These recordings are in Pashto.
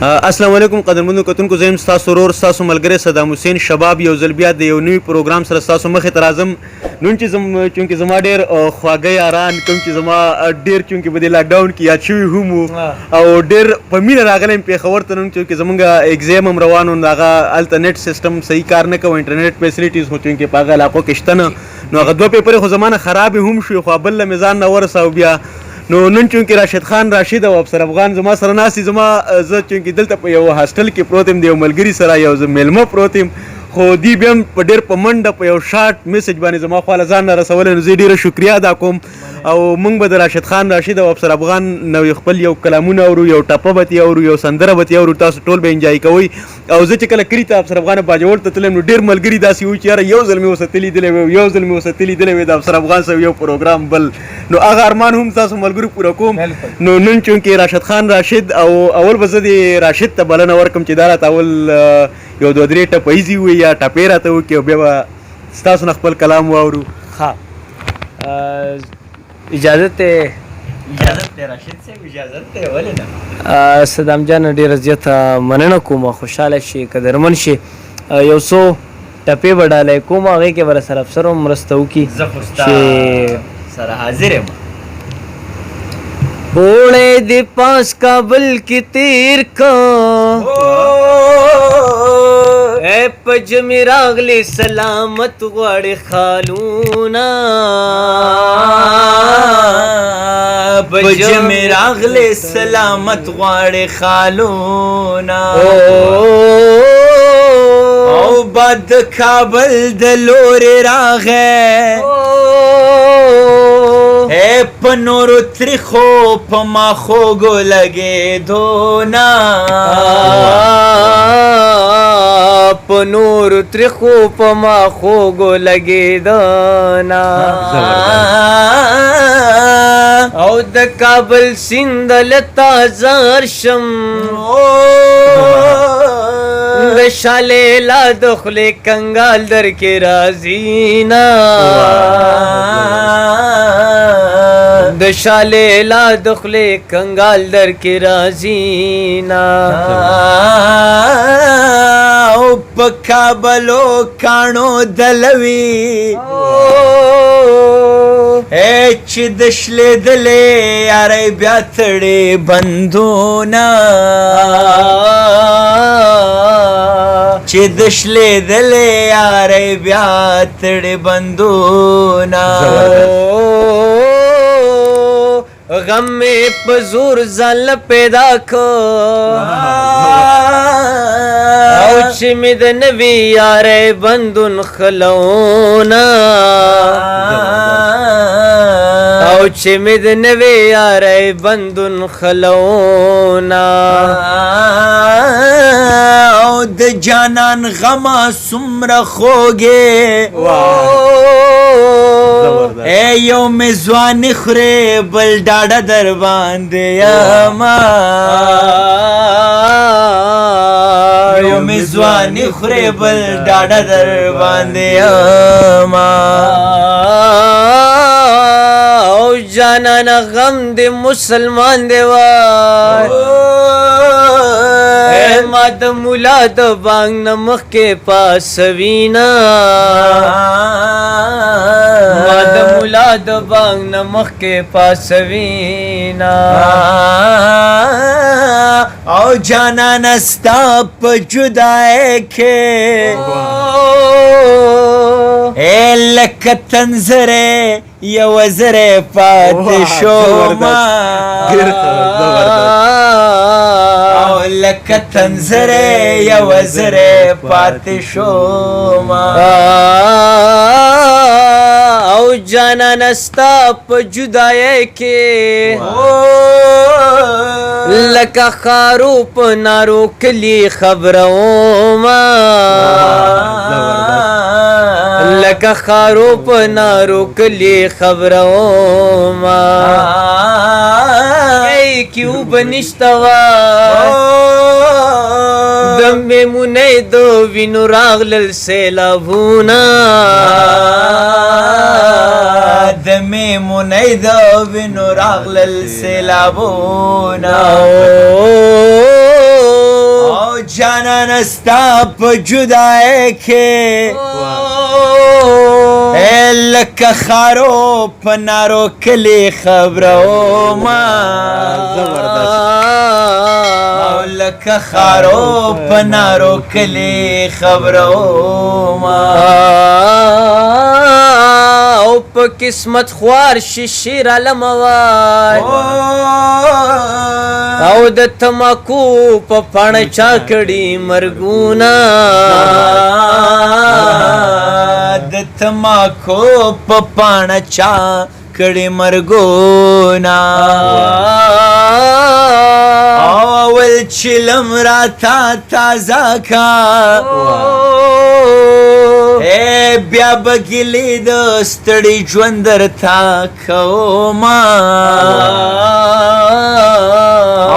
السلام علیکم قدرمنو کتونکو، زه یم ستاسو ورور ستاسو ملګری صدام حسین شباب. یو ځل بیا د یو نوي پروګرام سره ستاسو مخې ته راځم. نن چې چونکې زما ډېر خواږه یاران کوم چې زما ډېر چونکې په دې لاکډاون کې یاد شوي هم وو او ډېر په مینه راغلی یم پېښور ته. نن چونکې زمونږ ایګزام هم روان و، نو هغه هلته نیټ سیسټم صحیح کار نه کوي، انټرنیټ فیسلیټیز خو چونکې په هغه علاقو کې شته نه، نو هغه دوه پیپرې خو زما نه خرابې هم شوې، خو بل له مې ځان نه ورساو بیا. نو نن چونکې راشد خان راشد او افسر افغان زما سره ناست دي. زه چونکې دلته په یو هاسټل کې پروت یم، د یو ملګري سره یو زه میلمه پروت یم، خو دوی بیا هم په ډېر په منډه په یو شارټ میسج باندې زما خوا له ځان نه رسولی، نو زه یې ډېره شکریه ادا کوم. او موږ به د راشد خان راشد او افسر افغان نو خپل یو کلامونه اورو، یو ټپه به ترې اورو، یو سندره به ترې اورو، تاسو ټول به انجوای کوئ. او زه چې کله کلي ته افسر افغان باجوړ ته تلم، نو ډېر ملګري داسې وو چې یاره یو ځل مې ورسره لیدلی وی، یو ځل مې ورسره لیدلی وی د افسر افغان سره یو پروګرام بل، نو هغه ارمان هم تاسو ملګرو پوره کوم. نو نن چونکې راشد خان راشد او اول به زه د راشد ته بلنه ورکړم چې دا راته اول یو دوه درې ټپیزې ووایي یا ټپې راته وکړي او بیا به ستاسو نه خپل کلام واورو. ښه، اجازت دی راشد صاحب، اجازت دی. ولې نه؟ صدام جان ډېره زیاته مننه کوم، خوشحاله شي، قدرمن شي. یو څو ټپې به ډالۍ کوم، هغې کې به راسره افسر هم مرسته وکړي. زه خو ستا سره حاضر یم. اوړی د پاس کابل کې تیر کا په جمې راغلې سلامت غواړې خالونه، په جمې راغلې سلامت غواړې خالونه، او باد د کابل د لورې راغی په نورو تریخو په ما خوږو لګېدونه، په نورو تریخو په ما خوږو لګېدونه، او د کابل سیند له تازه شم د شالیلا د خولې کنګال در کې راځي نه، د شالیلا د خولې کنګال در کې راځي نه، او په کابلو کاڼو دلوي چې د شلېدلې یارۍ بیا تړې بندونه، چې د شلېدلې یارۍ بیا تړې بندونه، غم مې په زور ځان پیدا کړ او چې مې د نوي یارۍ بندون خلونه، او چې مې د نوي یارۍ بندون خلونه، او د جانان غما څومره خوږې یو مې ځواني خورې بل ډاډه در باندې یما، یو مې ځواني خورې بل ډاډه در باندې یما، او جانان غم د مسلمان دی وای ما د مولا د بانګ نه مخکې پاسوینا، ما د مولا د بانګ نه مخکې پاسوینا، او جانان ستا په جدای کې لکه تنظرې یو زرې پاتې شوما، او لکه تنظرې یو زرې پاتې شوما، او جانان ستا په جدای کې لکه خارو په نارو کلی خبروما، لکه خارو په نارو کلی خبروما، کیو بنشتا د میمونې د وینو راغلل سیلابونه، د میمونې د وینو راغلل سیلابونه، جانان ستا په جدای کې لکه خارو په نارو کلی خبروما لکه خارو په نارو کلی خبروما او په قسمت خوار شي شیر علموای او د تماکو په پاڼه چا کړي مرګونه د تماکو په پاڼه چا کړي مرګونه اول چلم راته تازه کا بیا بګلې د ستړي ژوند درته کوما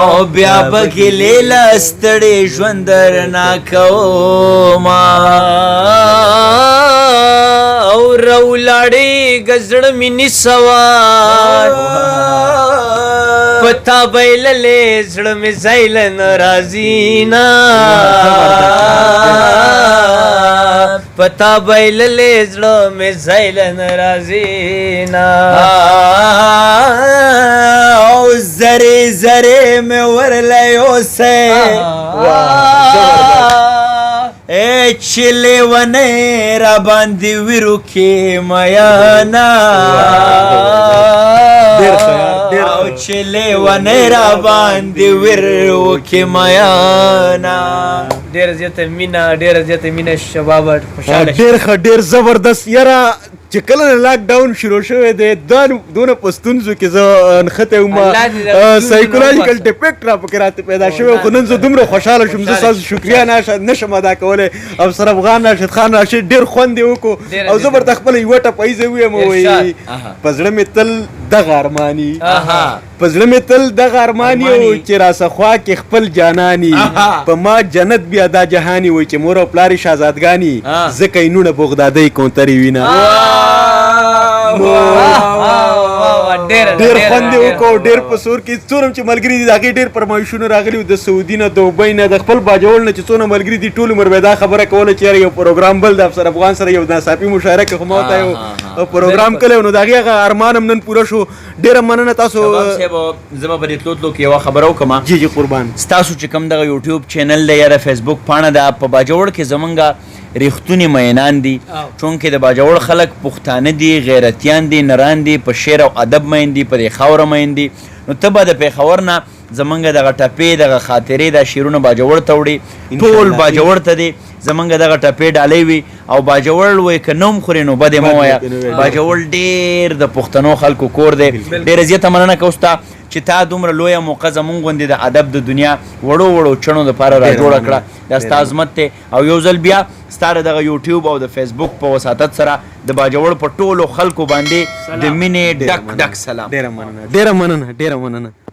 او بیا بګلې له ستړي ژوند درنه کوما او رولاړې گزړ مینی سوار پتا بیللې زړه مې زایل ناراضی نا پتا بیللې زړه مې زایل ناراضی نا او زری زری مې ورلې اوسه چلے ونے را باندې ویرو کې میانا او چلے ونے را باندې ویرو کې میانا ډېر زیاته مینا شباب خوشاله ډېر زبردست یاره چې کله لاک ډاون شروع شوی دی دونه په ستونزو کې زه نښتی وم سایکولوژیکل ډیفیکټ را پکې راته پیدا شوی خو نن زه دومره خوشحاله شوم زه ستاسو شکریه نشم ادا کولی افسر افغان راشد خان راشد ډېر خوند یې وکړو او زه ورته خپله یوه ټپایزه ویم وایي په زړه مې تل دغه ارماني په زړه مې تل دغه ارماني و چې راسخوا کې خپل جاناني په ما جنت بیا دا جهاني وایي چې مور او پلار یې شهزادګاني ځکه یې نونه بغدادۍ کوترې وینه ډېر خوند یې وکړو ډېر په سور کې څومره چې ملګري دي د هغې ډېر فرمایشونه راغلي وو د سعودي نه دوبۍ نه د خپل باجوړ نه چې څونه ملګري دي ټول عمر به دا خبره کوله چې یاره یو پروګرام بل د افسر افغان سره یو ناڅاپي مشاعره کې خو ما ورته یو پروګرام کلی نو د هغې هغه ارمان هم نن پوره شو ډېره مننه تاسو زه به په دې تلو کې یوه خبره وکړم جی قربان ستاسو چې کوم دغه یوټیوب چینل دی یا د فیسبوک پاڼه ده په باجوړ کې زمونږ ریښتونی مینان دي چونکې د باجوړ خلک پښتانه دي غیرتیان دي نران دي په شعر او ادب مین دي په دې خاوره مین دي نو ته به د پېښور نه زمونږ دغه ټپې دغه خاطرې دا شعرونه باجوړ ته وړي ټول باجوړ ته دي زمونږ دغه ټپې ډالۍ وي او باجوړ وایي که نوم خورې نو بد یې مه وایه باجوړ ډېر د پښتنو خلکو کور دی ډېره زیاته مننه کوو ستا چې تا دومره لویه موقع زمونږ غوندې د ادب د دنیا وړو چڼو دپاره را جوړه کړه دا ستا عظمت دی او یو ځل بیا ستا دغه یوټیوب او د فیسبوک په وساطت سره د باجوړ په ټولو خلکو باندې د مینې ډک سلام ډېره مننه